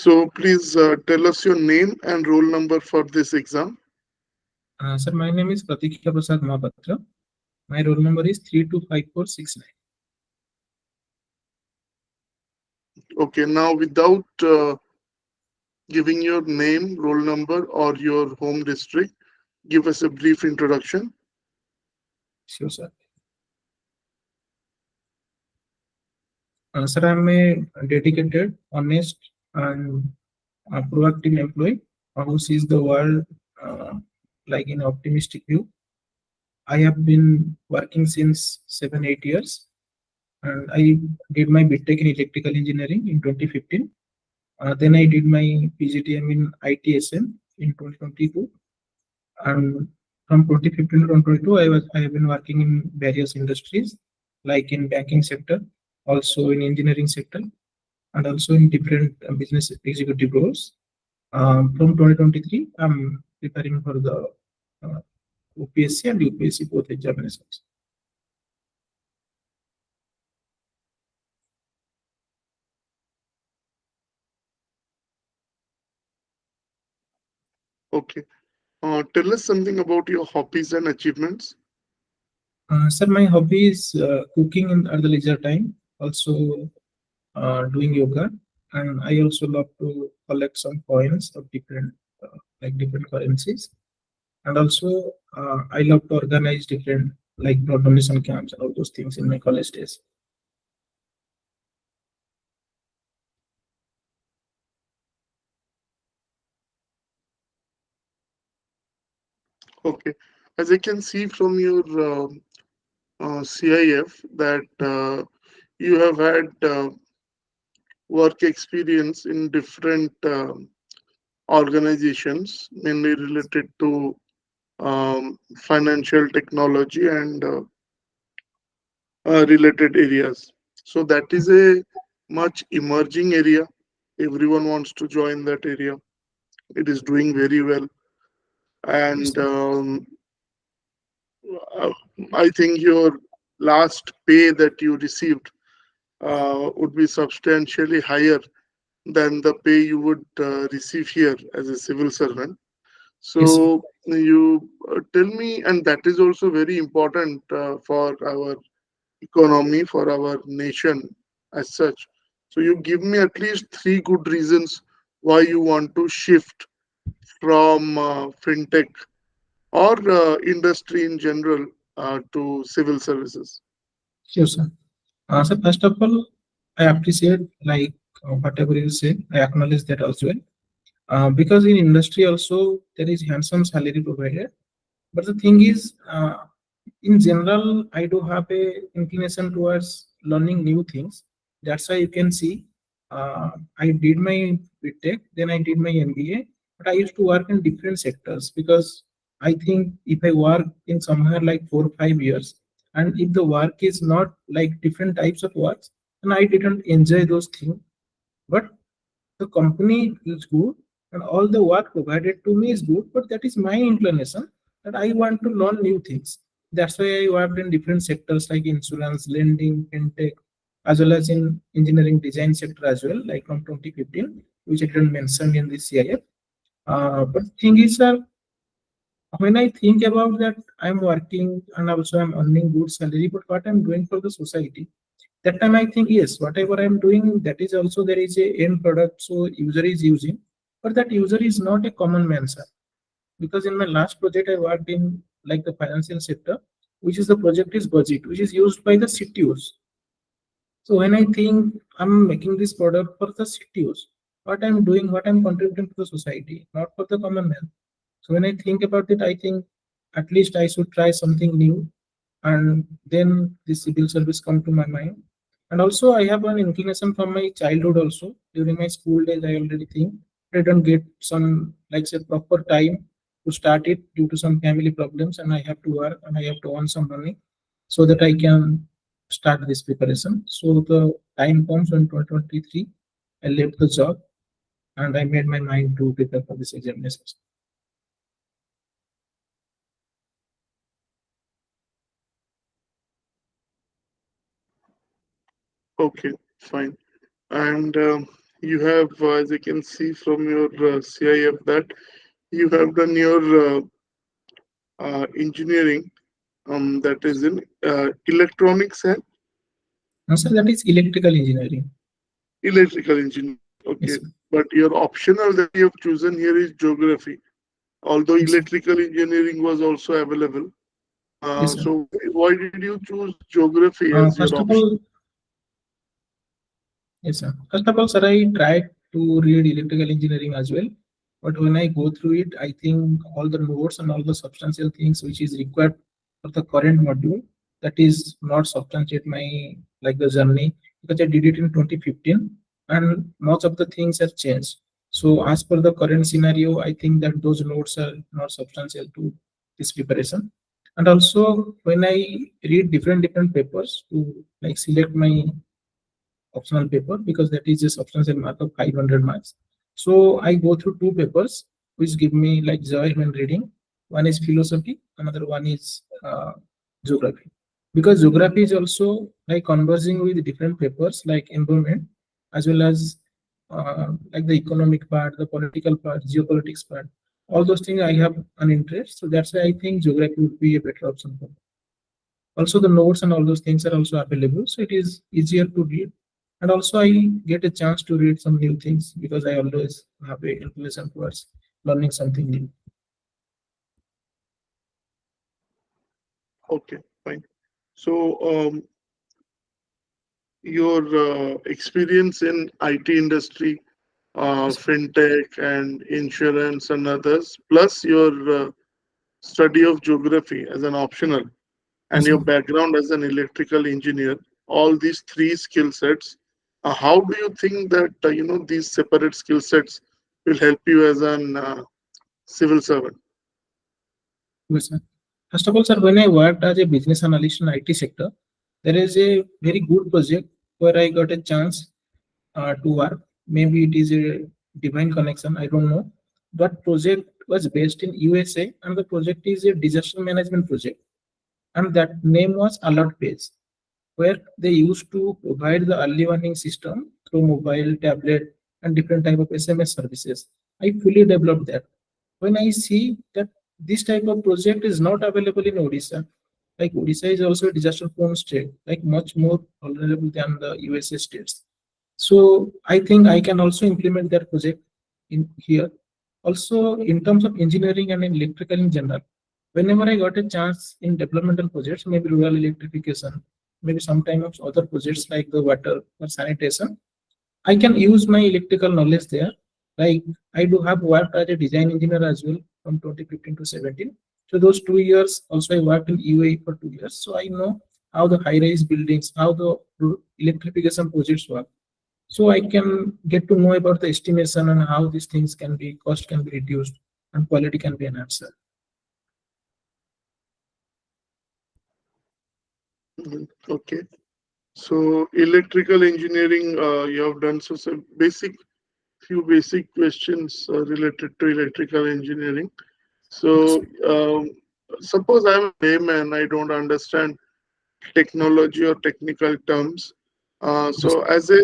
So please tell us your name and roll number for this exam. Sir, my name is Pratikshya-Prasad. My roll number is 325469. Okay, now without giving your name, roll number, or your home district, give us a brief introduction. Sure, sir. Sir, I'm a dedicated, honest, and proactive employee who sees the world like in optimistic view. I have been working since 7-8 years, and I did my BTech in electrical engineering in 2015. Then I did my PGDM in ITSM in 2022, and from 2015 to 2022, I have been working in various industries, like in banking sector, also in engineering sector, and also in different business executive roles. From 2023, I'm preparing for the uh, UPSC and UPSC both examinations. Okay. Tell us something about your hobbies and achievements. Sir, my hobby is cooking at the leisure time, also doing yoga, and I also love to collect some coins of different like different currencies, and also I love to organize different like blood donation camps and all those things in my college days. Okay. As I can see from your CIF that you have had work experience in different organizations, mainly related to financial technology and related areas. So that is a much emerging area. Everyone wants to join that area. It is doing very well, Yes, and uh, I think your last pay that you received would be substantially higher than the pay you would receive here as a civil servant. yes, sir. So you tell me, and that is also very important for our economy, for our nation as such. So you give me at least three good reasons why you want to shift from fintech or industry in general to civil services. Sure, sir. So first of all, I appreciate like whatever you say. I acknowledge that as well. Because in industry also there is handsome salary provided. But the thing is, in general, I do have a inclination towards learning new things. That's why you can see, I did my BTech, then I did my MBA, but I used to work in different sectors because I think if I work in somewhere like 4 or 5 years, and if the work is not like different types of works, then I didn't enjoy those things. But the company is good and all the work provided to me is good, but that is my inclination that I want to learn new things. That's why I worked in different sectors like insurance, lending, fintech, as well as in engineering design sector as well, like from 2015, which I didn't mention in the CIF. But thing is, sir, when I think about that, I'm working and also I'm earning good salary, but what I'm doing for the society, that time I think yes, whatever I'm doing, that is also there is a end product, so user is using, but that user is not a common man, sir. Because in my last project I worked in like the financial sector, which is the project is budget, which is used by the CTOs. So when I think I'm making this product for the CTOs, what I'm doing, what I'm contributing to the society, not for the common man. So when I think about it, I think at least I should try something new, and then the civil service come to my mind. And also I have an inclination from my childhood also. During my school days, I already think I don't get some like say proper time to start it due to some family problems, and I have to work and I have to earn some money so that I can start this preparation. So the time comes when 2023, I left the job and I made my mind to prepare for this examination. Okay, fine. And You have, as I can see from your CIF, that you have done your engineering, that is in electronics and Sir, that is electrical engineering. electrical engineering. Okay, Yes, sir. but your optional that you have chosen here is geography, although Yes, sir. electrical engineering was also available. Yes, sir. So why did you choose geography as your First of option? all, yes, sir. First of all, sir, I tried to read electrical engineering as well. But when I go through it, I think all the notes and all the substantial things which is required for the current module, that is not substantiate my like the journey, because I did it in 2015 and much of the things have changed. So as per the current scenario, I think that those notes are not substantial to this preparation. And also when I read different papers to like select my optional paper, because that is a substantial mark of 500 marks. So I go through two papers which give me like joy when reading. One is philosophy, another one is geography. Because geography is also like conversing with different papers like environment, as well as like the economic part, the political part, geopolitics part. All those things I have an interest. So that's why I think geography would be a better option for me. Also the notes and all those things are also available, so it is easier to read. And also I get a chance to read some new things because I always have a inclination towards learning something new. Okay, fine. So your experience in IT industry, Yes, fintech and insurance and others, plus your study of geography as an optional, and yes, your sir. background as an electrical engineer, all these three skill sets, how do you think that these separate skill sets will help you as an civil servant? Yes, sir. First of all, sir, when I worked as a business analyst in IT sector, there is a very good project where I got a chance to work. Maybe it is a divine connection, I don't know. But project was based in USA, and the project is a disaster management project, and that name was Alert Page, where they used to provide the early warning system through mobile, tablet, and different type of SMS services. I fully developed that. When I see that this type of project is not available in Odisha, like Odisha is also a disaster prone state, like much more vulnerable than the USA states. So I think I can also implement that project in here. Also, in terms of engineering and electrical in general, whenever I got a chance in developmental projects, maybe rural electrification, maybe sometimes other projects like the water or sanitation, I can use my electrical knowledge there. Like I do have worked as a design engineer as well from 2015 to 17. So those 2 years also I worked in UAE for 2 years. So I know how the high-rise buildings, how the electrification projects work. So I can get to know about the estimation and how these things can be cost can be reduced and quality can be enhanced. Mhm. Okay. So electrical engineering, you have done some basic few basic questions related to electrical engineering. Yes, So suppose I'm a layman, I don't understand technology or technical terms. yes, So as a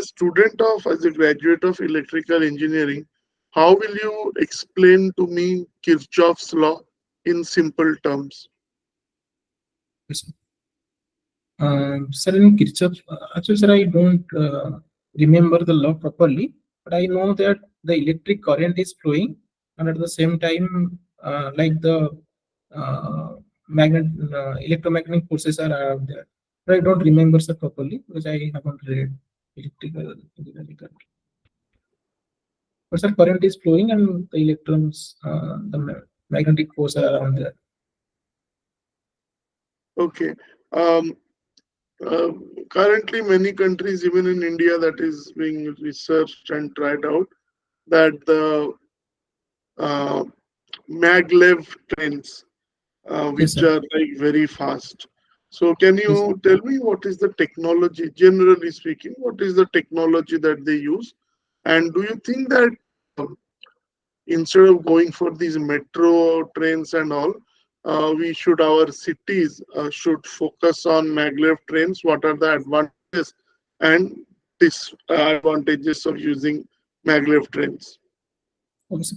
graduate of electrical engineering, how will you explain to me Kirchhoff's law in simple terms? yes. Sir, in Kirchhoff, actually, sir, I don't remember the law properly, but I know that the electric current is flowing, and at the same time, like the uh, magnet, electromagnetic forces are out there. But I don't remember sir properly because I haven't read electrical engineering. But sir, current is flowing, and the electrons, magnetic force are around there. Okay. Um, uh, Currently, many countries, even in India, that is being researched and tried out, that the uh, maglev trains, Yes, which sir. are like very fast. So, can Yes, you tell me what is the technology, generally speaking, what is the technology that they use? And do you think that instead of going for these metro trains and all, our cities should focus on maglev trains? What are the advantages and disadvantages of using maglev trains? Okay, sir.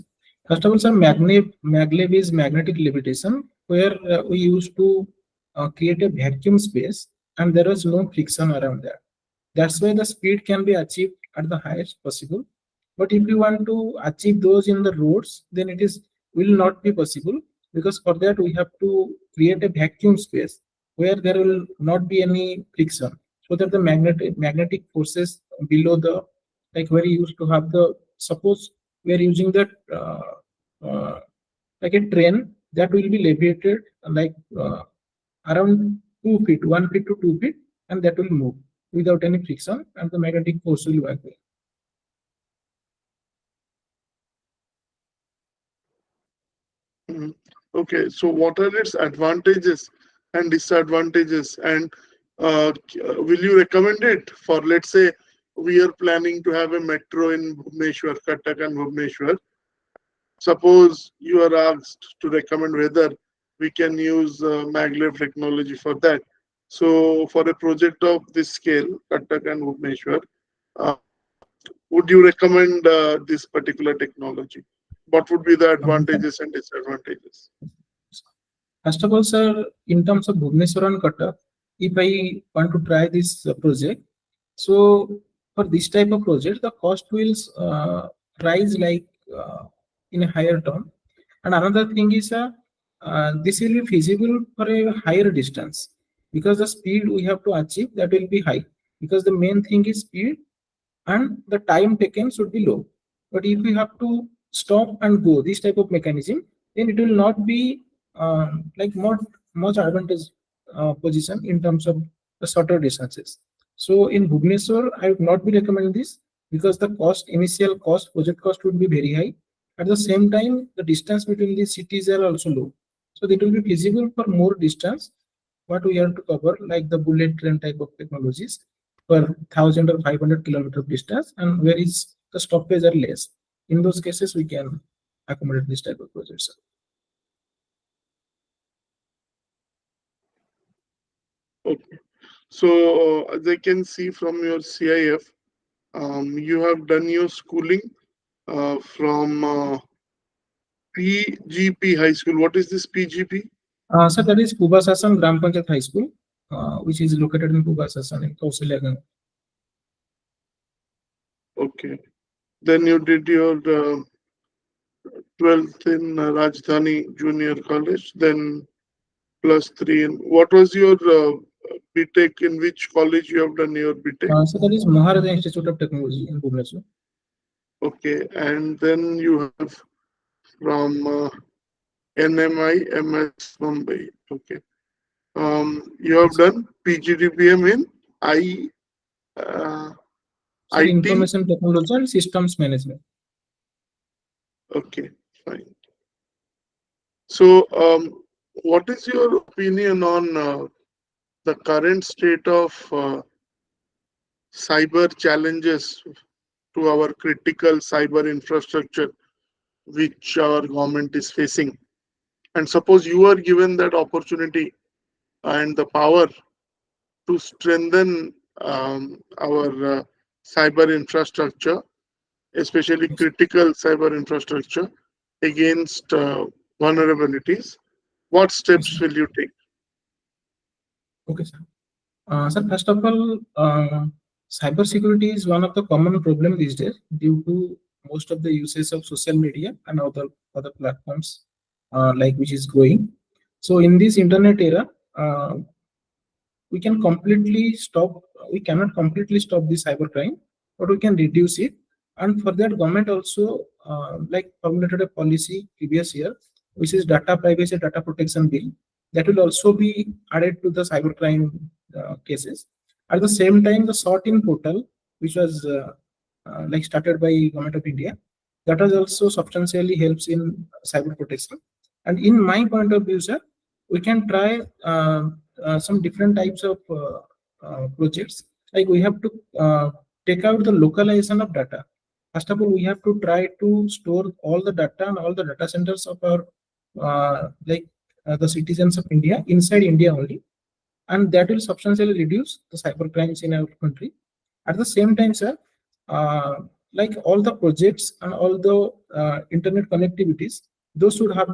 First of all, sir, maglev is magnetic levitation, where we used to create a vacuum space and there was no friction around that. That's why the speed can be achieved at the highest possible. But if you want to achieve those in the roads, then it is will not be possible, because for that we have to create a vacuum space where there will not be any friction, so that the magnetic forces below the, like where you used to have the, suppose we are using that uh, like a train that will be leviated like around 2 feet, 1 feet to 2 feet, and that will move without any friction, and the magnetic force will work there. Mhm. Okay, so what are its advantages and disadvantages, and will you recommend it for, let's say, we are planning to have a metro in Bhubaneswar, Cuttack and Bhubaneswar. Suppose you are asked to recommend whether we can use maglev technology for that. So, for a project of this scale, Cuttack and Bhubaneswar, uh, would you recommend this particular technology? What would be the Okay. advantages and disadvantages? First of all, sir, in terms of Bhubaneswar and Cuttack, if I want to try this project, so for this type of project, the cost will rise like in a higher term. And another thing is, this will be feasible for a higher distance, because the speed we have to achieve that will be high, because the main thing is speed and the time taken should be low. But if we have to stop and go this type of mechanism, then it will not be like more much advantage position in terms of the shorter distances. So in Bhubaneswar, I would not be recommending this, because the initial cost, project cost would be very high. At the same time, the distance between these cities are also low. So it will be feasible for more distance what we have to cover, like the bullet train type of technologies per 1,000 or 500 kilometer of distance, and where is the stoppage are less. In those cases, we can accommodate this type of projects. Okay. So, as I can see from your CIF, you have done your schooling from PGP High School. What is this PGP? So that is Puba Sasan Gram Panchayat High School, which is located in Puba Sasan in Kausalya. Okay. Then you did your 12th in Rajdhani Junior College, then plus three in. What was your BTech? In which college you have done your BTech? So that is Maharaja Institute of Technology in Bhubaneswar. Okay, and then you have from NMI MS Mumbai. Okay. You have done PGDPM in I uh, Sir, IT. Information Technology and Systems Management. Okay, fine. So, what is your opinion on the current state of cyber challenges to our critical cyber infrastructure, which our government is facing? And suppose you are given that opportunity and the power to strengthen our cyber infrastructure, especially critical cyber infrastructure, against vulnerabilities, what Yes, steps sir. will you take? Okay, sir. Sir, first of all, cybersecurity is one of the common problem these days due to most of the uses of social media and other platforms, like which is growing. So in this internet era, uh, we can completely stop. We cannot completely stop the cybercrime, but we can reduce it. And for that, government also like formulated a policy previous year, which is data privacy data protection bill, that will also be added to the cybercrime cases. At the same time, the sort-in portal, which was like started by Government of India, that has also substantially helps in cyber protection. And in my point of view, sir, we can try some different types of projects. Like we have to take out the localization of data. First of all, we have to try to store all the data and all the data centers of our the citizens of India inside India only, and that will substantially reduce the cyber crimes in our country. At the same time, sir, uh, like all the projects and all the internet connectivities, those should have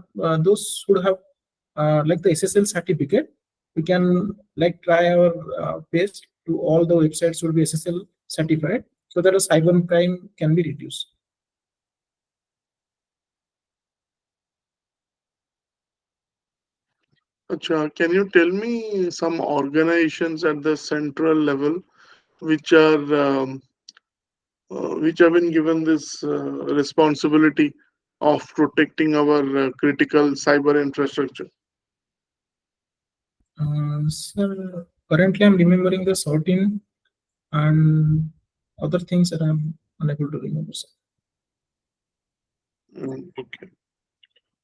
like the SSL certificate. We can like try our best to all the websites will be SSL certified, so that a cyber crime can be reduced. Acha, can you tell me some organizations at the central level which are which have been given this responsibility of protecting our critical cyber infrastructure? Sir, currently I'm remembering the 13 and other things that I'm unable to remember, sir. Okay.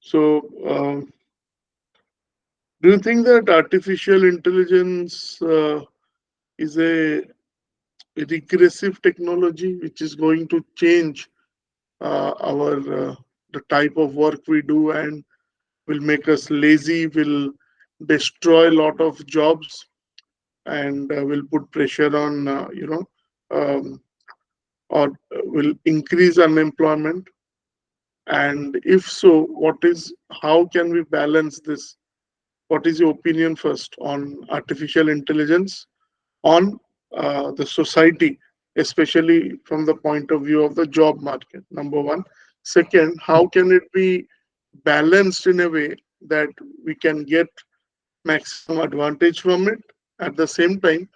So, do you think that artificial intelligence is a regressive technology which is going to change our the type of work we do and will make us lazy, will destroy a lot of jobs, and will put pressure on um, or will increase unemployment? And if so, what is how can we balance this? What is your opinion first on artificial intelligence on the society, especially from the point of view of the job market? Number one. Second, how can it be balanced in a way that we can get maximum advantage from it at the same time,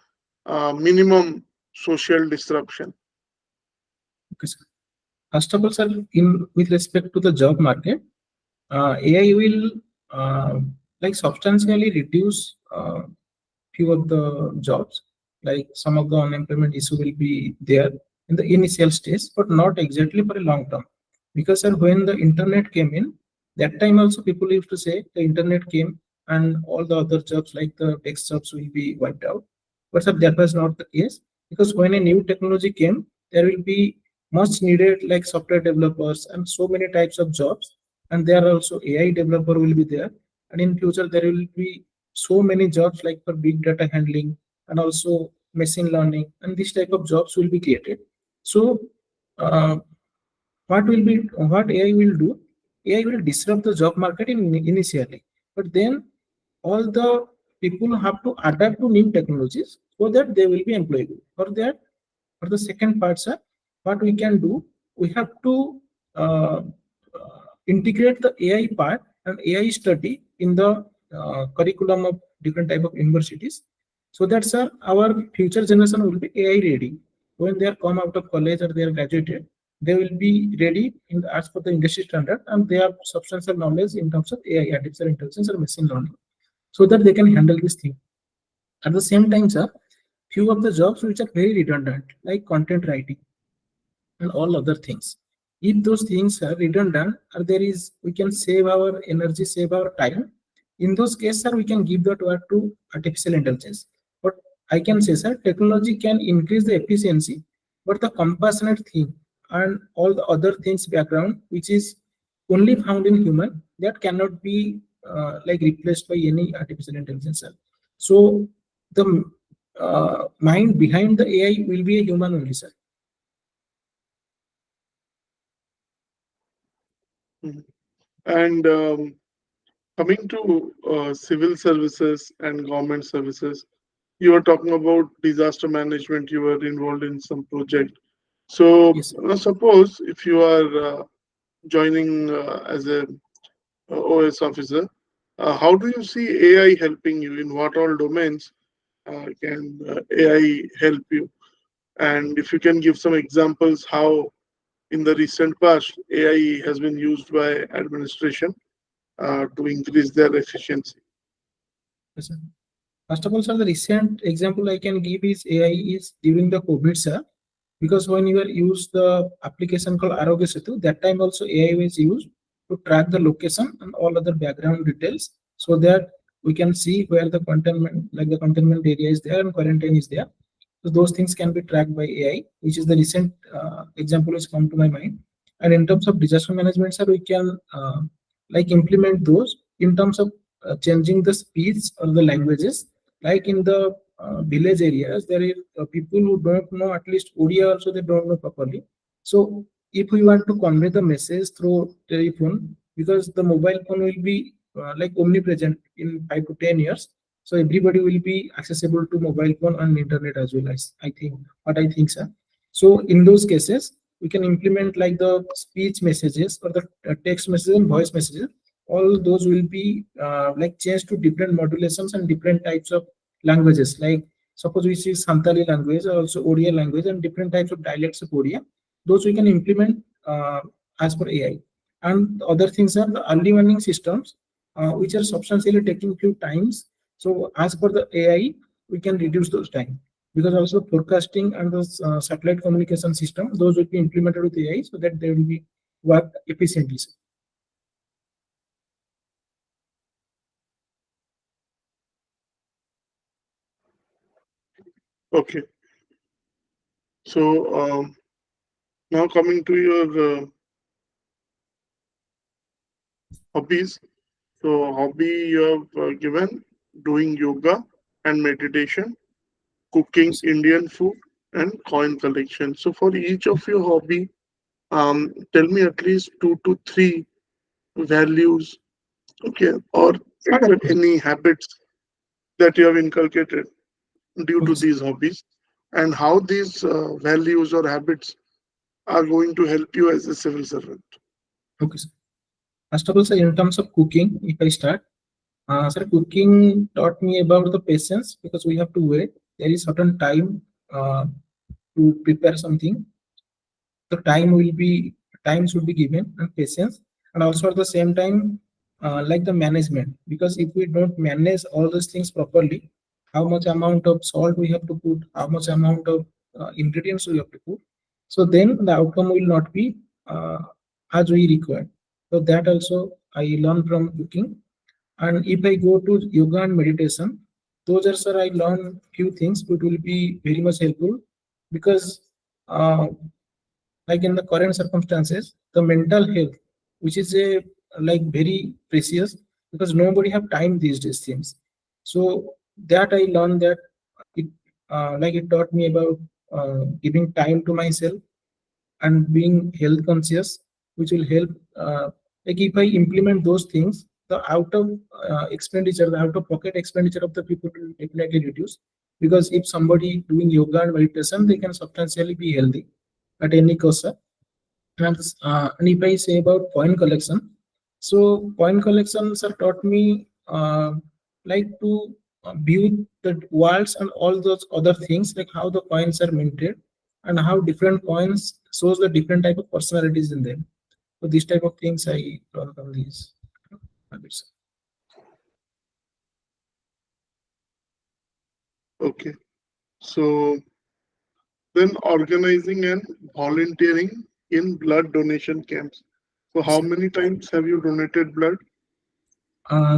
minimum social disruption? Okay, sir. First of all, sir, in with respect to the job market, AI will like substantially reduce few of the jobs. Like some of the unemployment issue will be there in the initial stage, but not exactly for a long term. Because sir, when the internet came in, that time also people used to say the internet came and all the other jobs like the tech jobs will be wiped out. But sir, that was not the case, because when a new technology came, there will be much needed like software developers and so many types of jobs, and there are also AI developer will be there, and in future there will be so many jobs like for big data handling and also machine learning, and this type of jobs will be created. So uh, what AI will do? AI will disrupt the job market initially, but then all the people have to adapt to new technologies so that they will be employable. For that, for the second part, sir, what we can do, we have to integrate the AI part and AI study in the curriculum of different type of universities, so that sir, our future generation will be AI ready. When they are come out of college or they are graduated, they will be ready in as per the industry standard, and they have substantial knowledge in terms of AI, artificial intelligence, or machine learning, so that they can handle this thing. At the same time, sir, few of the jobs which are very redundant, like content writing and all other things. If those things are redundant, or there is, we can save our energy, save our time. In those cases, sir, we can give that work to artificial intelligence. But I can say, sir, technology can increase the efficiency, but the compassionate thing and all the other things background, which is only found in human, that cannot be like replaced by any artificial intelligence, sir. So the mind behind the AI will be a human only, sir. Mhm. And coming to civil services and government services, you were talking about disaster management, you were involved in some project. So, Yes. suppose if you are joining as a OS officer, how do you see AI helping you? In what all domains can AI help you? And if you can give some examples how in the recent past AI has been used by administration to increase their efficiency. Yes, sir. First of all, sir, the recent example I can give is AI is during the COVID, sir. Because when you were used the application called Arogya Setu, that time also AI was used to track the location and all other background details, so that we can see where the containment, like the containment area is there and quarantine is there. So those things can be tracked by AI, which is the recent example which come to my mind. And in terms of disaster management, sir, we can like implement those in terms of changing the speech or the languages. Like in the village areas, there are people who don't know at least Odia also they don't know properly. So if we want to convey the message through telephone, because the mobile phone will be like omnipresent in 5 to 10 years, so everybody will be accessible to mobile phone and internet as well. As I think, what I think, sir. So in those cases, we can implement like the speech messages or the text messages and voice messages. All those will be like changed to different modulations and different types of languages. Like suppose we see Santali language, also Odia language, and different types of dialects of Odia. Those we can implement as per AI. And other things are the early warning systems, which are substantially taking few times. So as per the AI, we can reduce those time, because also forecasting and the satellite communication system, those will be implemented with AI so that they will be work efficiently. Okay. So now coming to your hobbies. So hobby you have given doing yoga and meditation, cooking Indian food, and coin collection. So for each of your hobby, tell me at least 2 to 3 values, okay, or any habits that you have inculcated due to Okay, sir. these hobbies, and how these values or habits are going to help you as a civil servant. Okay, sir. First of all, sir, in terms of cooking, if I start, sir, cooking taught me about the patience, because we have to wait. There is certain time to prepare something. The time should be given, and patience, and also at the same time, like the management. Because if we don't manage all those things properly, how much amount of salt we have to put, how much amount of ingredients we have to put, so then the outcome will not be uh, as we require. So that also I learned from cooking. And if I go to yoga and meditation, those are, sir, I learn few things which will be very much helpful, because uh, like in the current circumstances, the mental health, which is a like very precious, because nobody have time these days things. So that I learned that it like it taught me about giving time to myself and being health conscious, which will help. Like if I implement those things, the out of expenditure, the out of pocket expenditure of the people will definitely reduce. Because if somebody doing yoga and meditation, they can substantially be healthy at any cost. And if I say about coin collection, so coin collections are taught me like to view the worlds and all those other things, like how the coins are minted and how different coins shows the different type of personalities in them. So these type of things I learn from these habits. Okay. So then organizing and volunteering in blood donation camps. So Yes, how sir. many times have you donated blood?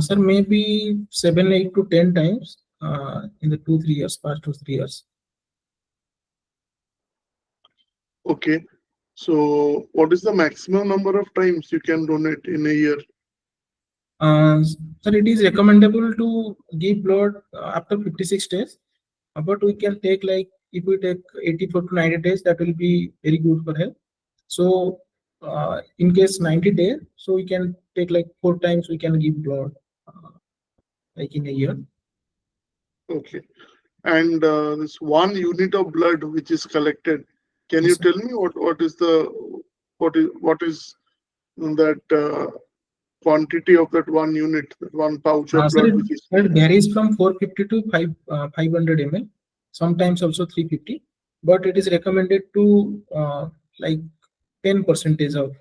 Sir, maybe 7, 8 to 10 times in the 2, 3 years, past 2, 3 years. Okay. So what is the maximum number of times you can donate in a year? Uh, Sir, it is recommendable to give blood after 56 days, but we can take like if we take 84 to 90 days, that will be very good for health. So, in case 90 days, so we can take like 4 times we can give blood, like in a year. Okay. And this 1 unit of blood which is collected, can you Yes, sir. tell me what is that quantity of that 1 unit, that one pouch of Sir, blood which is it taken? varies from 450 to 500 ml, sometimes also 350, but it is recommended to like 10 percentage of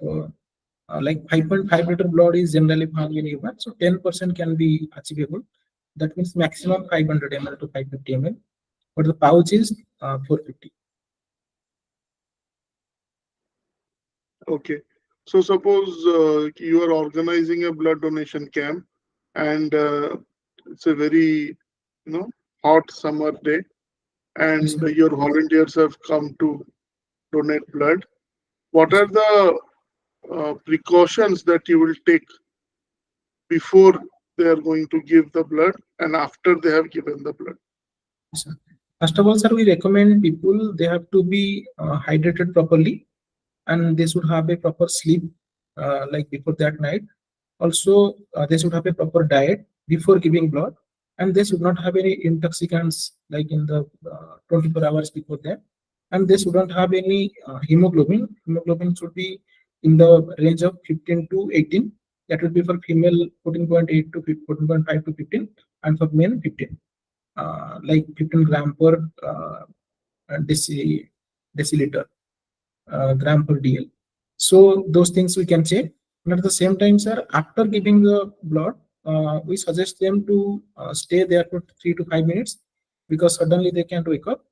like 5.5 liter blood is generally found in human, so 10% can be achievable. That means maximum 500 ml to 550 ml, but the pouch is 450. Okay. So suppose you are organizing a blood donation camp, and it's a very, hot summer day, Yes, and sir. your volunteers have come to donate blood. What Yes, are sir. the precautions that you will take before they are going to give the blood and after they have given the blood? Yes, sir. First of all, sir, we recommend people they have to be hydrated properly, and they should have a proper sleep like before that night. Also, they should have a proper diet before giving blood, and they should not have any intoxicants like in the 24 hours before that. And they shouldn't have any hemoglobin. Hemoglobin should be in the range of 15 to 18. That would be for female 14.8 to 14.5 to 15, and for men 15. Like 15 gram per deciliter gram per DL. So those things we can check. And at the same time, sir, after giving the blood, we suggest them to stay there for 3 to 5 minutes, because suddenly they can't wake up.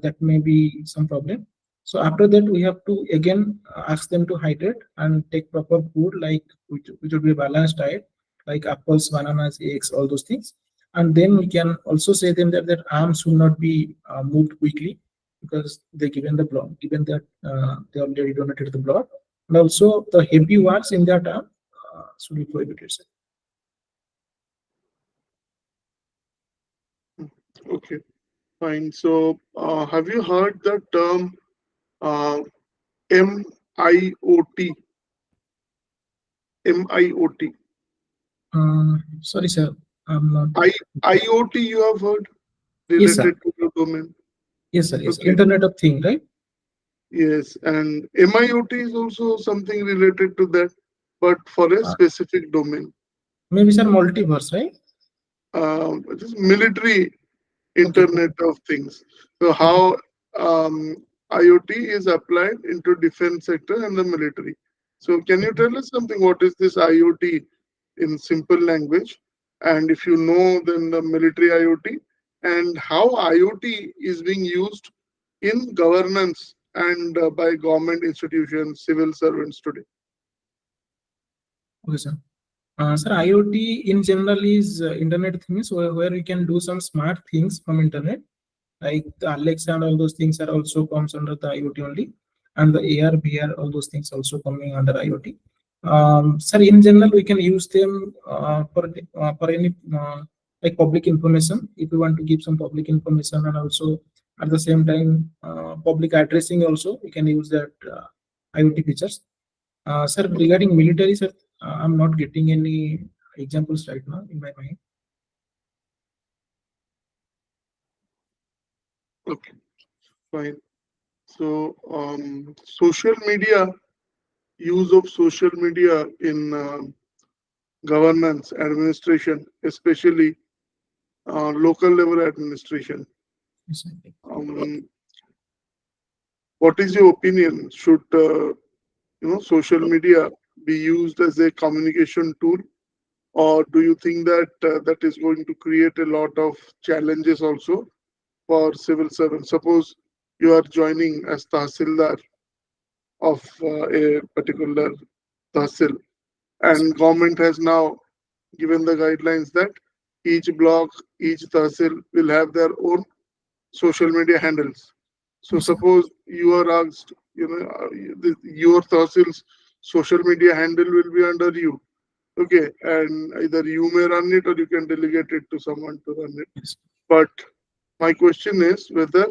That may be some problem. So after that, we have to again ask them to hydrate and take proper food, like which would be a balanced diet, like apples, bananas, eggs, all those things. And then we can also say them that their arms should not be moved quickly, because they given the blood, given that they already donated the blood, and also the heavy works in that arm should be prohibited, sir. Okay, fine. So, have you heard the term uh, MIOT? MIOT. Sorry, sir, I'm not. IoT you have heard Yes, sir. related to the domain. Yes, sir. Yes, sir. Okay. Internet of Thing, right? Yes, and MIOT is also something related to that, but for a Uh, specific domain. Maybe, sir, multiverse, right? It is military Okay. Internet of Things. So Okay. how um, IoT is applied into defense sector and the military. So can you Okay. tell us something? What is this IoT in simple language? And if you know, then the military IoT and how IoT is being used in governance and by government institutions, civil servants today. Okay, sir. Sir, IoT in general is Internet things where we can do some smart things from Internet, like the Alexa and all those things are also comes under the IoT only, and the AR, VR, all those things also coming under IoT. Sir, in general, we can use them for any like public information. If you want to give some public information, and also at the same time public addressing also, we can use that IoT features. Sir, regarding military, sir, I'm not getting any examples right now in my mind. Okay, fine. So social media, use of social media in governance, administration, especially local level administration. Yes, sir. Um, what is your opinion? Should social media be used as a communication tool, or do you think that that is going to create a lot of challenges also for civil servants? Suppose you are joining as Tahsildar of a particular Tahsil, and government has now given the guidelines that each block, each Tahsil will have their own social media handles. So Yes, sir. suppose you are asked, your Tahsil's social media handle will be under you. Okay, and either you may run it or you can delegate it to someone to run it. Yes. But my question is whether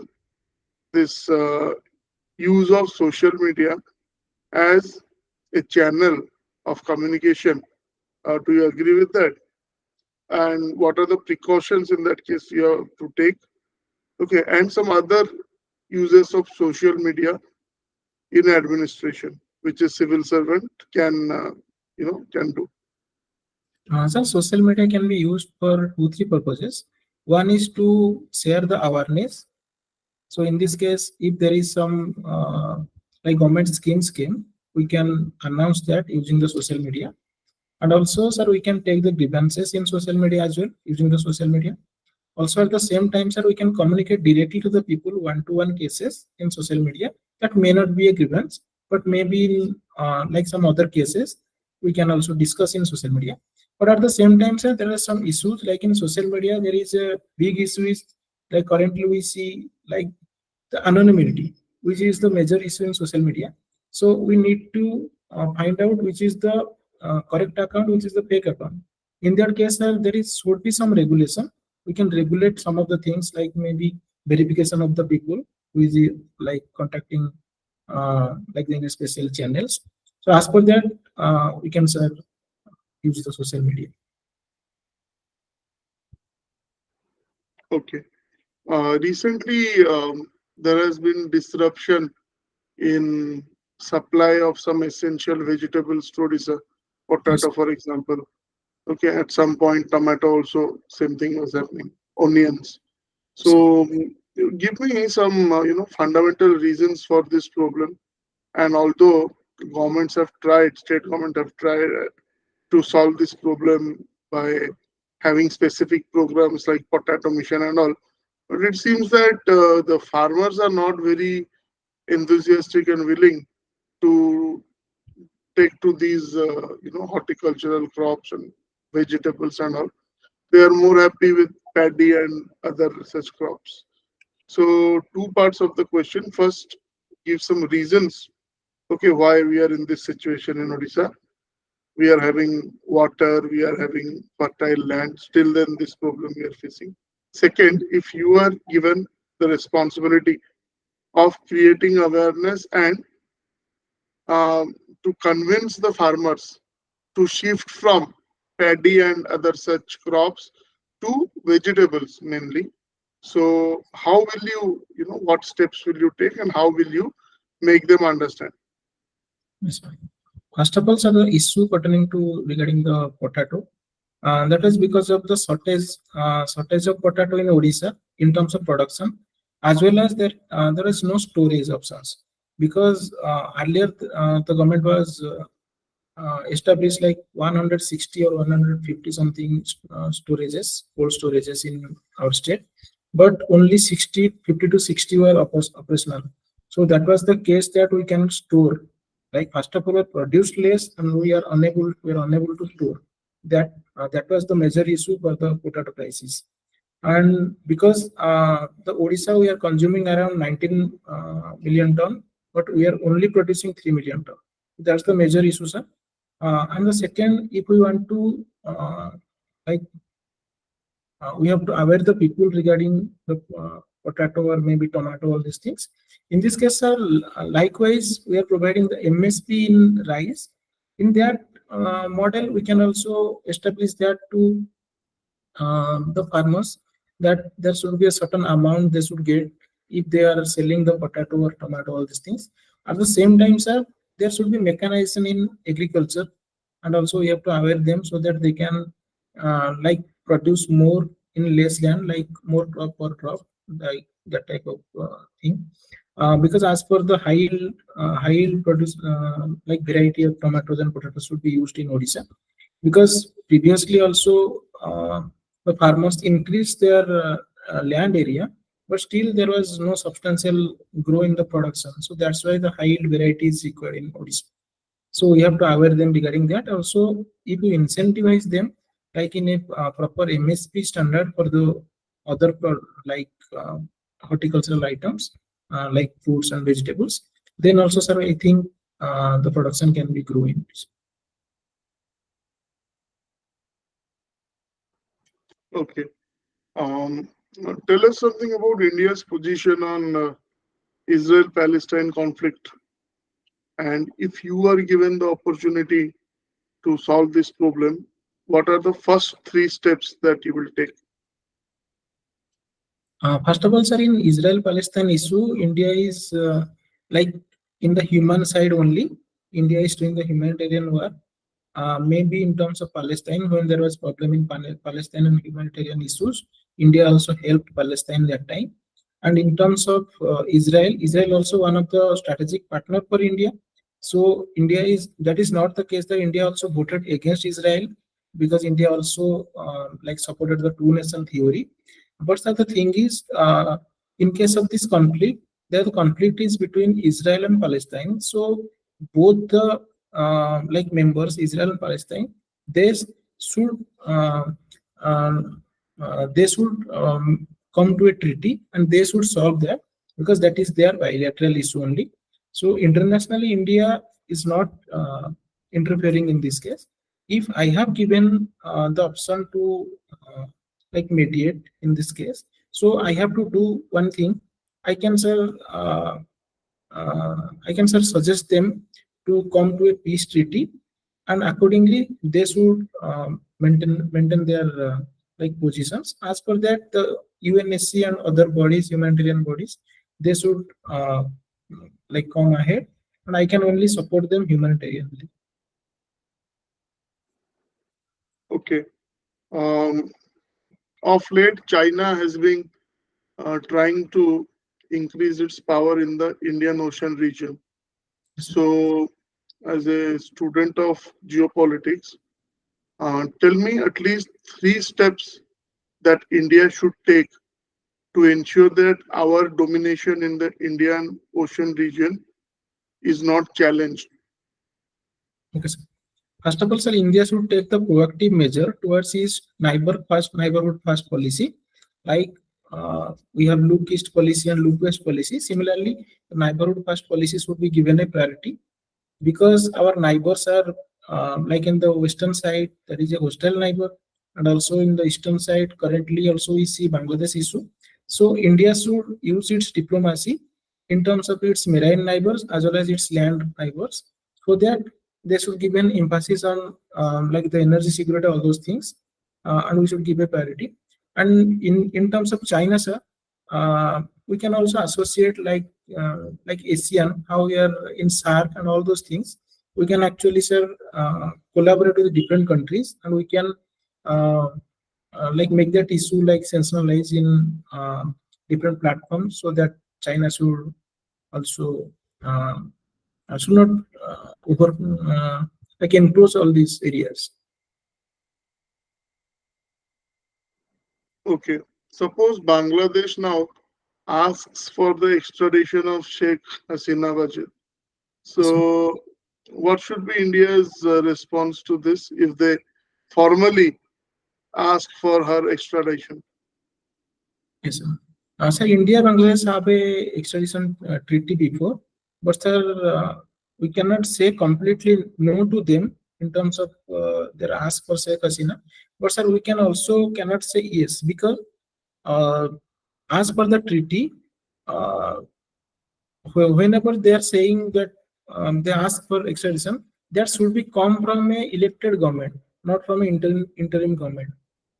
this use of social media as a channel of communication, do you agree with that? And what are the precautions in that case you have to take? Okay, and some other uses of social media in administration, which a civil servant can, can do. Sir, social media can be used for two, three purposes. One is to share the awareness. So in this case, if there is some like government schemes came, we can announce that using the social media. And also, sir, we can take the grievances in social media as well using the social media. Also, at the same time, sir, we can communicate directly to the people one-to-one cases in social media. That may not be a grievance, but maybe in like some other cases, we can also discuss in social media. But at the same time, sir, there are some issues like in social media. There is a big issue is like currently we see like the anonymity, which is the major issue in social media. So we need to find out which is the correct account, which is the fake account. In that case, there is should be some regulation. We can regulate some of the things like maybe verification of the people who is like contacting like in special channels. So as per that, we can use the social media. Okay. Recently, there has been disruption in supply of some essential vegetables to Odisha. Yes. Potato, for example. Okay, at some point, tomato also, same thing was happening. Onions. So, give me some, fundamental reasons for this problem. And although governments have tried, state government have tried to solve this problem by having specific programs like potato mission and all, but it seems that the farmers are not very enthusiastic and willing to take to these, horticultural crops and vegetables and all. They are more happy with paddy and other such crops. So, two parts of the question. First, give some reasons, okay, why we are in this situation in Odisha. We are having water, we are having fertile land, still then this problem we are facing. Second, if you are given the responsibility of creating awareness and to convince the farmers to shift from paddy and other such crops to vegetables mainly. So how will you, what steps will you take and how will you make them understand? Yes, fine. First of all, sir, the issue pertaining to regarding the potato, that is because of the shortage of potato in Odisha in terms of production, as well as there is no storage options because earlier the government was established like 160 or 150 something storages, cold storages in our state, but only 50 to 60 were operational. So that was the case that we can store. Like first of all, we produced less and we are unable to store. That was the major issue for the potato crisis. And because the Odisha we are consuming around 19 million ton, but we are only producing 3 million ton. That's the major issue, sir. And the second, if we want to like we have to aware the people regarding the potato or maybe tomato, all these things. In this case, sir, likewise, we are providing the MSP in rice. In that model, we can also establish that to the farmers that there should be a certain amount they should get if they are selling the potato or tomato, all these things. At the same time, sir, there should be mechanization in agriculture, and also we have to aware them so that they can like produce more in less land, like more crop per crop, like that type of thing. Because as per the high yield produce like variety of tomatoes and potatoes should be used in Odisha, because previously also the farmers increased their land area, but still there was no substantial grow in the production. So that's why the high yield variety is required in Odisha. So we have to aware them regarding that. Also, if you incentivize them, like in a proper MSP standard for the other like horticultural items, like fruits and vegetables, then also, sir, I think the production can be growing. Okay. Tell us something about India's position on Israel-Palestine conflict. And if you are given the opportunity to solve this problem, what are the first three steps that you will take? First of all, sir, in Israel-Palestine issue, India is like in the human side only. India is doing the humanitarian work. Maybe in terms of Palestine, when there was problem in Palestine and humanitarian issues, India also helped Palestine that time. And in terms of Israel, Israel also one of the strategic partner for India. So India is that is not the case that India also voted against Israel, because India also like supported the two nation theory. But sir, the thing is, in case of this conflict, the conflict is between Israel and Palestine. So both the like members, Israel and Palestine, they should uh, um, they should come to a treaty and they should solve that, because that is their bilateral issue only. So internationally, India is not interfering in this case. If I have given the option to like mediate in this case, so I have to do one thing. I can say I can, sir, suggest them to come to a peace treaty, and accordingly they should maintain their like positions. As per that, the UNSC and other bodies, humanitarian bodies, they should like come ahead, and I can only support them humanitarianly. Okay. Um, of late, China has been trying to increase its power in the Indian Ocean region. Yes, sir. So, as a student of geopolitics, tell me at least three steps that India should take to ensure that our domination in the Indian Ocean region is not challenged. Okay, sir. First of all, sir, India should take the proactive measure towards its neighborhood first policy. Like we have look east policy and look west policy. Similarly, the neighborhood first policy should be given a priority, because our neighbors are like in the western side there is a hostile neighbor, and also in the eastern side currently also we see Bangladesh issue. So India should use its diplomacy in terms of its marine neighbors as well as its land neighbors, so that they should give an emphasis on like the energy security, all those things, and we should give a priority. And in terms of China, sir, we can also associate like ASEAN, how we are in SARC and all those things. We can actually, sir, collaborate with different countries, and we can uh, like make that issue like sensationalize in different platforms, so that China should also uh, should not over like enclose all these areas. Okay. Suppose Bangladesh now asks for the extradition of Sheikh Hasina Wajid. Yes, sir. So, what should be India's response to this if they formally ask for her extradition? Yes, sir. Sir, India Bangladesh have a extradition treaty before, but sir, we cannot say completely no to them in terms of their ask for Sheikh Hasina. But sir, we can also cannot say yes, because uh, as per the treaty, uh, whenever they are saying that they ask for extradition, that should be come from a elected government, not from an interim government.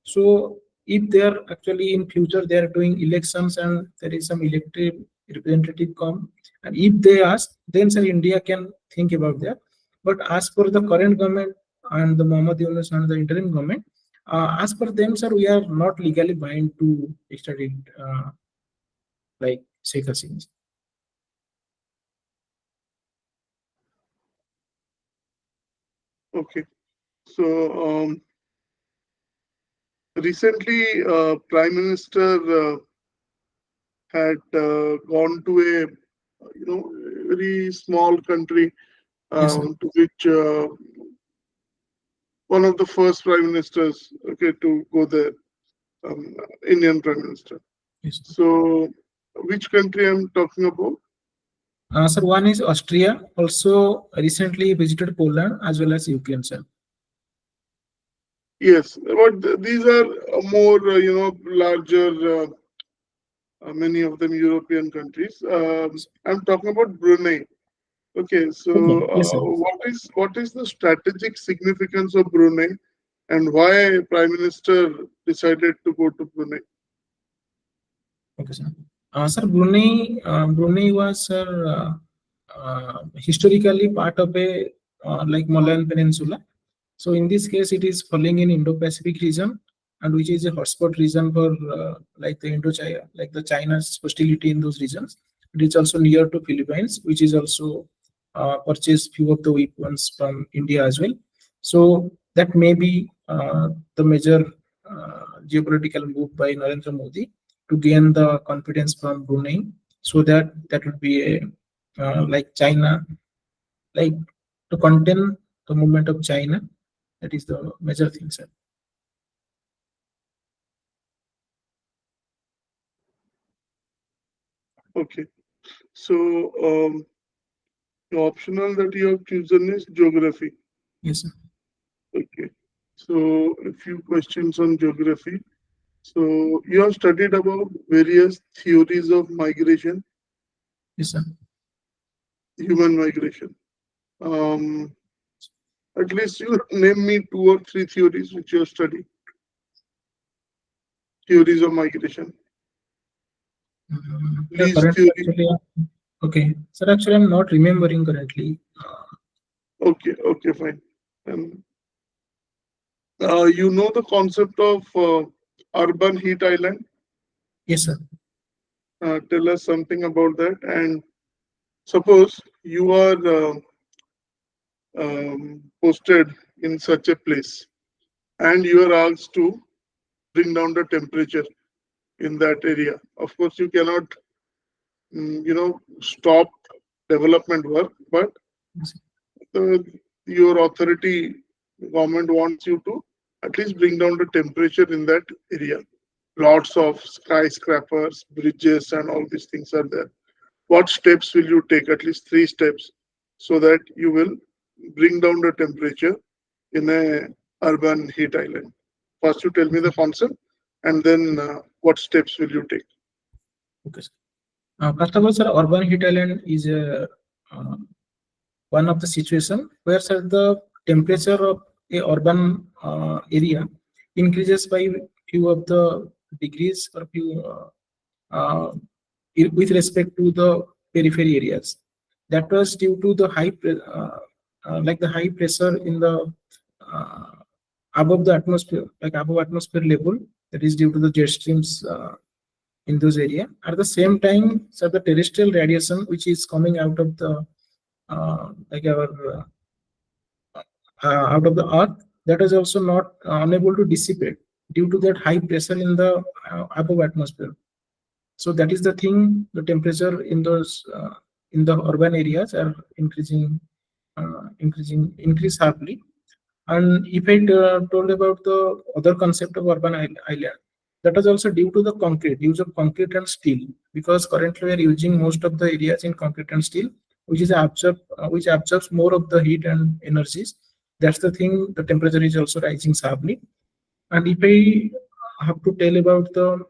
So if they are actually in future they are doing elections and there is some elected representative come, and if they ask, then sir India can think about that. But as per the current government and the Mohammad Yunus and the interim government, as per them, sir, we are not legally bound to extradite like Sheikh Hasina. Okay. So, recently, Prime Minister had gone to a very small country Yes, sir. to which one of the first prime ministers, okay, to go there, um, Indian prime minister. Yes. So, which country I'm talking about? Sir, one is Austria, also recently visited Poland as well as Ukraine, sir. Yes, but these are more, larger, many of them European countries. I'm talking about Brunei. Okay, so Okay, yes, sir. what is the strategic significance of Brunei, and why Prime Minister decided to go to Brunei? Okay, sir. Sir, Brunei was, sir, historically part of a like Malayan Peninsula. So in this case, it is falling in Indo-Pacific region, and which is a hotspot region for like the Indo-China, like the China's hostility in those regions. It is also near to Philippines, which is also purchased few of the weapons from India as well. So that may be the major geopolitical move by Narendra Modi to gain the confidence from Brunei, so that that would be a like China, like to contain the movement of China. That is the major thing, sir. Okay, so the optional that you have chosen is geography. Yes, sir. Okay, so a few questions on geography. So you have studied about various theories of migration. Yes, sir. human migration. Um, at least you name me two or three theories which you study, theories of migration. Sir, Least currently theory. actually, okay. Sir, actually, I'm not remembering currently. Okay, okay, fine. And you know the concept of urban heat island. Yes, sir. Tell us something about that. And suppose you are posted in such a place, and you are asked to bring down the temperature in that area. Of course, you cannot, stop development work, but Yes, the, your authority, government wants you to at least bring down the temperature in that area. Lots of skyscrapers, bridges, and all these things are there. What steps will you take? At least three steps, so that you will bring down the temperature in a urban heat island. First, you tell me the concept, and then what steps will you take? okay, sir. First of all, sir, urban heat island is uh, one of the situation where, sir, the temperature of a urban area increases by few of the degrees or few with respect to the periphery areas. That was due to the like the high pressure in the uh, above the atmosphere, like above atmosphere level. That is due to the jet streams in those area. At the same time, so the terrestrial radiation which is coming out of the like our out of the earth, that is also not unable to dissipate due to that high pressure in the above atmosphere. So that is the thing. The temperature in the urban areas are increase sharply. And if I told about the other concept of urban island, that is also due to the concrete use of concrete and steel. Because currently we are using most of the areas in concrete and steel, which absorbs more of the heat and energies. That's the thing. The temperature is also rising sharply. And if I have to tell about the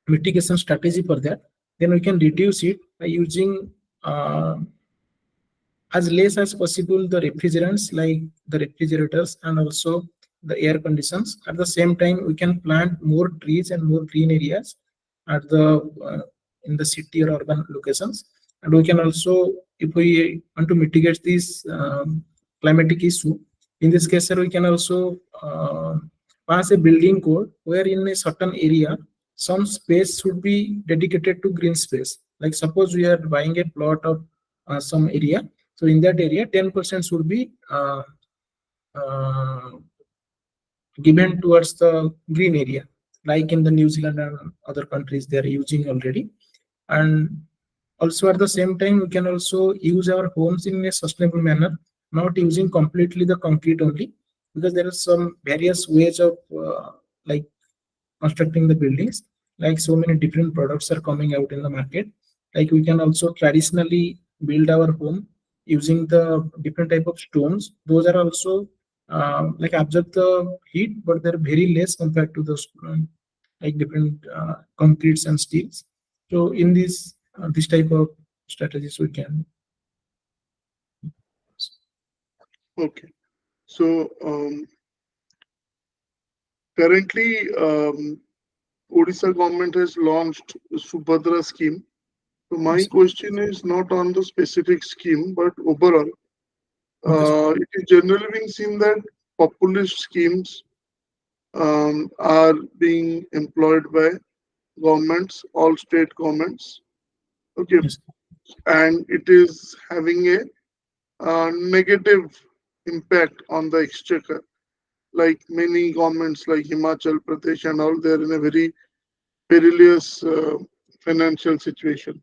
mitigation strategy for that, then we can reduce it by using uh, as less as possible the refrigerants like the refrigerators and also the air conditions. At the same time, we can plant more trees and more green areas at the in the city or urban locations. And we can also, if we want to mitigate this climatic issue, in this case, sir, we can also pass a building code where in a certain area some space should be dedicated to green space. Like suppose we are buying a plot of some area, so in that area, 10% should be uh, given towards the green area, like in the New Zealand and other countries they are using already. And also at the same time, we can also use our homes in a sustainable manner, not using completely the concrete only, because there are some various ways of like constructing the buildings. Like so many different products are coming out in the market. Like we can also traditionally build our home using the different type of stones. Those are also like absorb the heat, but they're very less compared to those like different concretes and steels. So in this type of strategies we can. Okay. So currently, Odisha government has launched Subhadra scheme. So my Yes. question is not on the specific scheme, but overall. Okay, sir. It is generally being seen that populist schemes are being employed by governments, all state governments. Okay, Yes. and it is having a negative impact on the exchequer. Like many governments, like Himachal Pradesh and all, they're in a very perilous financial situation.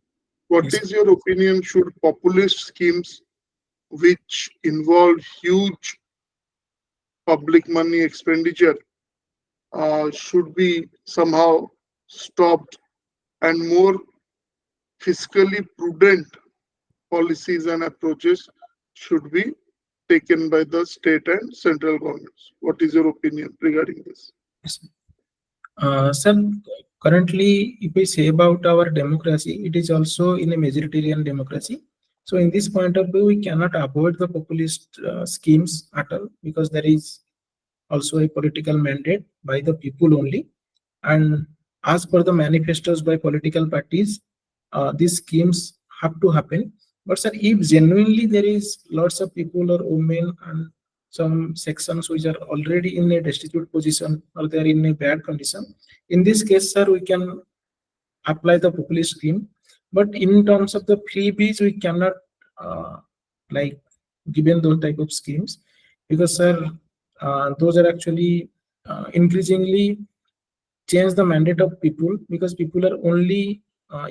What Yes. is your opinion? Should populist schemes, which involve huge public money expenditure, should be somehow stopped, and more fiscally prudent policies and approaches should be taken by the state and central governments? What is your opinion regarding this? Yes. Sir, currently, if we say about our democracy, it is also in a majoritarian democracy. So in this point of view, we cannot avoid the populist schemes at all, because there is also a political mandate by the people only. And as per the manifestos by political parties, these schemes have to happen. But sir, if genuinely there is lots of people or women and some sections which are already in a destitute position or they are in a bad condition, in this case, sir, we can apply the populist scheme. But in terms of the freebies, we cannot uh, like given those type of schemes, because sir, those are actually increasingly change the mandate of people, because people are only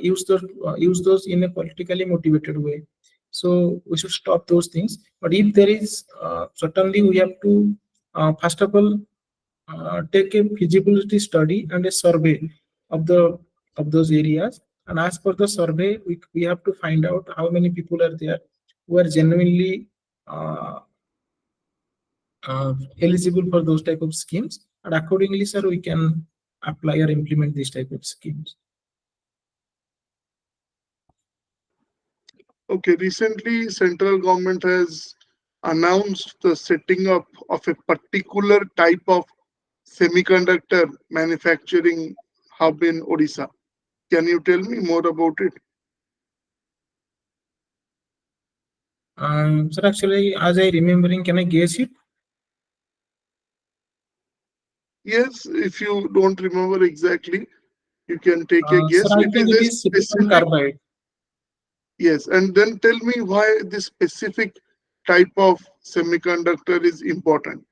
use those in a politically motivated way. So we should stop those things. But if there is certainly we have to first of all take a feasibility study and a survey of the of those areas, and as per the survey we have to find out how many people are there who are genuinely uh, eligible for those type of schemes, and accordingly sir we can apply or implement these type of schemes. Okay, recently central government has announced the setting up of a particular type of semiconductor manufacturing hub in Odisha. Can you tell me more about it? Sir, actually, as I remembering, can I guess it? Yes, if you don't remember exactly, you can take a Sir, guess. I It think is it a is silicon specific, carbide. yes, and then tell me why this specific type of semiconductor is important.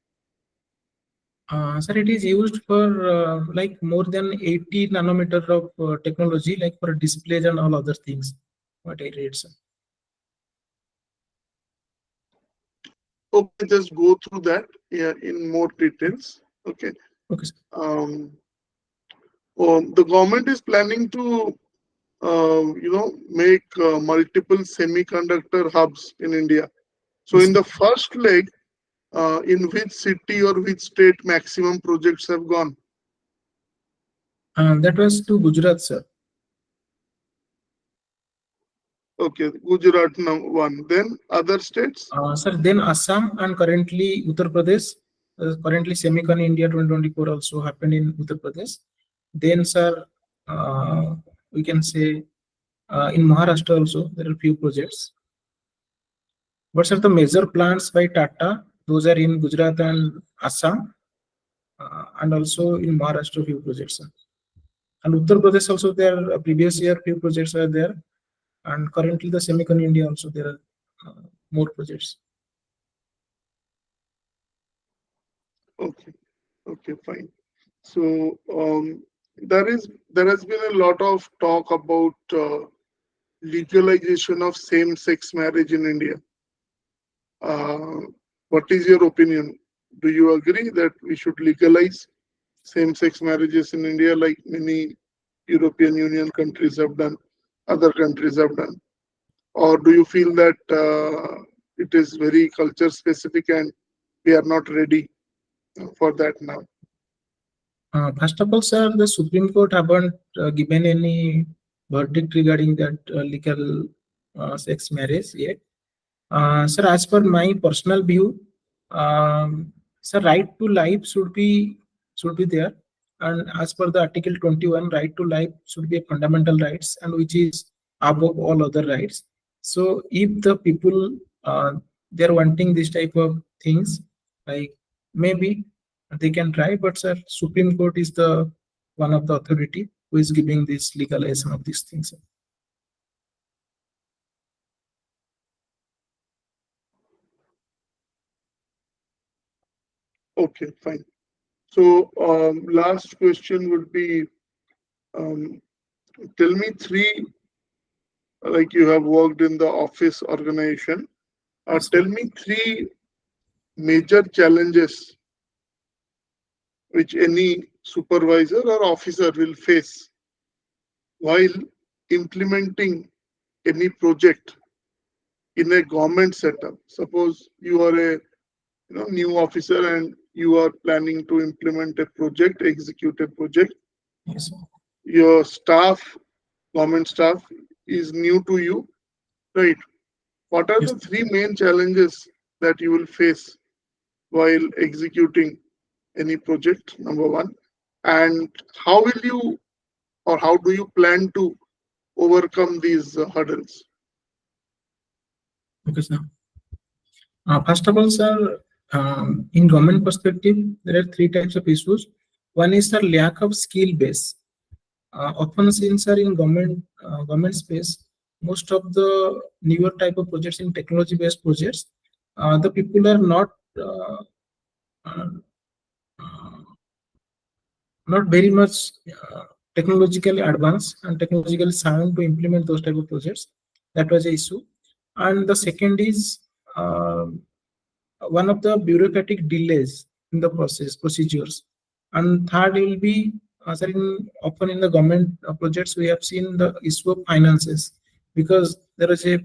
Sir, it is used for like more than 80 nanometer of technology, like for displays and all other things. What I read, sir. Okay, just go through that, yeah, in more details. Okay. Okay, sir. Um, the government is planning to, make multiple semiconductor hubs in India. So Yes, in sir. the first leg, in which city or which state maximum projects have gone? That was to Gujarat, sir. Okay, Gujarat one. Then other states? Sir, then Assam and currently Uttar Pradesh. Currently, Semicon India 2024 also happened in Uttar Pradesh. Then, sir, we can say in Maharashtra also there are few projects. What are the major plants by Tata? Those are in Gujarat and Assam, and also in Maharashtra few projects, sir. And Uttar Pradesh also there. Previous year few projects are there, and currently the Semicon India also there are more projects. Okay, okay, fine. So there has been a lot of talk about legalization of same-sex marriage in India. Uh, what is your opinion? Do you agree that we should legalize same-sex marriages in India like many European Union countries have done, other countries have done? Or do you feel that it is very culture specific and we are not ready for that now? First of all, sir, the Supreme Court haven't given any verdict regarding that legal sex marriage yet. Sir, as per my personal view, sir, right to life should be there, and as per the Article 21, right to life should be a fundamental rights, and which is above all other rights. So, if the people they're wanting this type of things, like maybe they can try, but sir, Supreme Court is the one of the authority who is giving this legalization of these things. Okay, fine. So, last question would be, um, tell me three, like you have worked in the office organization, Yes, sir. tell me three major challenges which any supervisor or officer will face while implementing any project in a government setup. Suppose you are a new officer and you are planning to implement a project, execute a project. Yes, sir. Your staff, government staff, is new to you, right? What are Yes. the three main challenges that you will face while executing any project? Number one. And how will you or how do you plan to overcome these hurdles? Okay, sir. First of all, sir, in government perspective, there are three types of issues. One is the lack of skill base. Often seen, sir, in government space, most of the newer type of projects in technology-based projects, the people are uh, uh, not very much technologically advanced and technologically sound to implement those type of projects. That was the issue. And the second is uh, one of the bureaucratic delays in the procedures. And third will be sir, often in the government projects we have seen the issue of finances, because there is a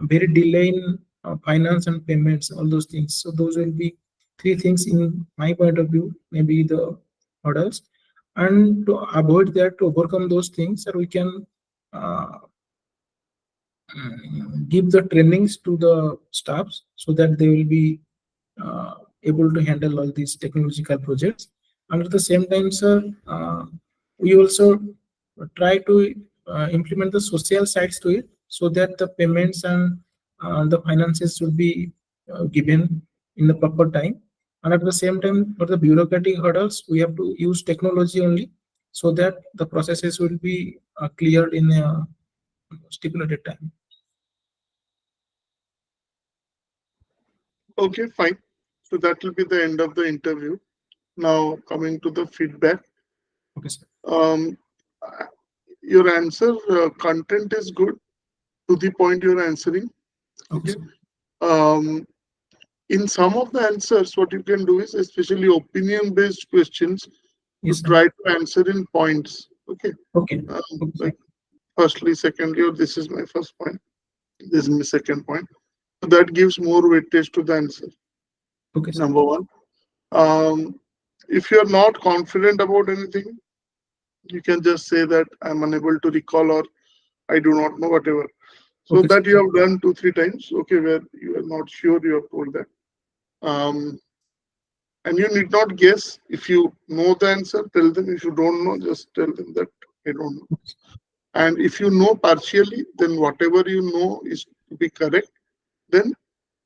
very delay in finance and payments, all those things. So those will be three things in my point of view, maybe the hurdles. And to avoid that, to overcome those things, sir, we can uh, give the trainings to the staffs so that they will be uh, able to handle all these technological projects. And at the same time, sir, we also try to implement the social sides to it so that the payments and the finances should be given in the proper time. And at the same time, for the bureaucratic hurdles, we have to use technology only so that the processes will be cleared in a stipulated time. Okay, fine. So that will be the end of the interview. Now, coming to the feedback, Okay, sir. um, your answer content is good, to the point you're answering. Okay, Okay. sir. Um, in some of the answers, what you can do is, especially opinion based questions, to Yes, sir. try to answer in points. Okay. Okay. Okay, sir. Like firstly, secondly, or this is my first point, this is my second point. So that gives more weightage to the answer. Okay, sir. Number one. Um, if you're not confident about anything, you can just say that I'm unable to recall or I do not know, whatever. So Okay, sir. that you have done 2, 3 times, okay, where you are not sure, you have told that. Um, and you need not guess. If you know the answer, tell them. If you don't know, just tell them that I don't know. And if you know partially, then whatever you know is to be correct, then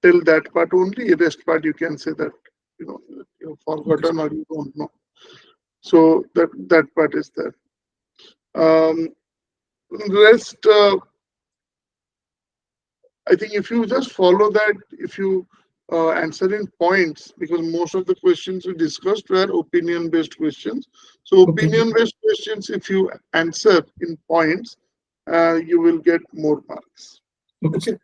tell that part only. The rest part you can say that you have Okay, sir. forgotten or you don't know. So that part is there. Um, rest, I think if you just follow that, if you answer in points, because most of the questions we discussed were opinion-based questions. So Okay. opinion-based questions, if you answer in points, you will get more marks. Okay, Okay. sir.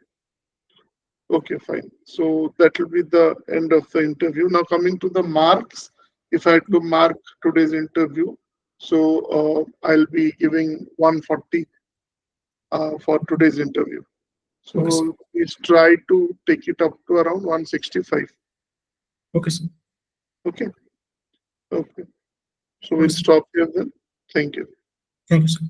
Okay, fine. So that will be the end of the interview. Now coming to the marks, if I had to mark today's interview, so I'll be giving 140 for today's interview. Okay, sir. So please try to take it up to around 165. Okay, sir. Okay. Okay. So Okay, we'll sir. stop here then. Thank you. Thank you, sir.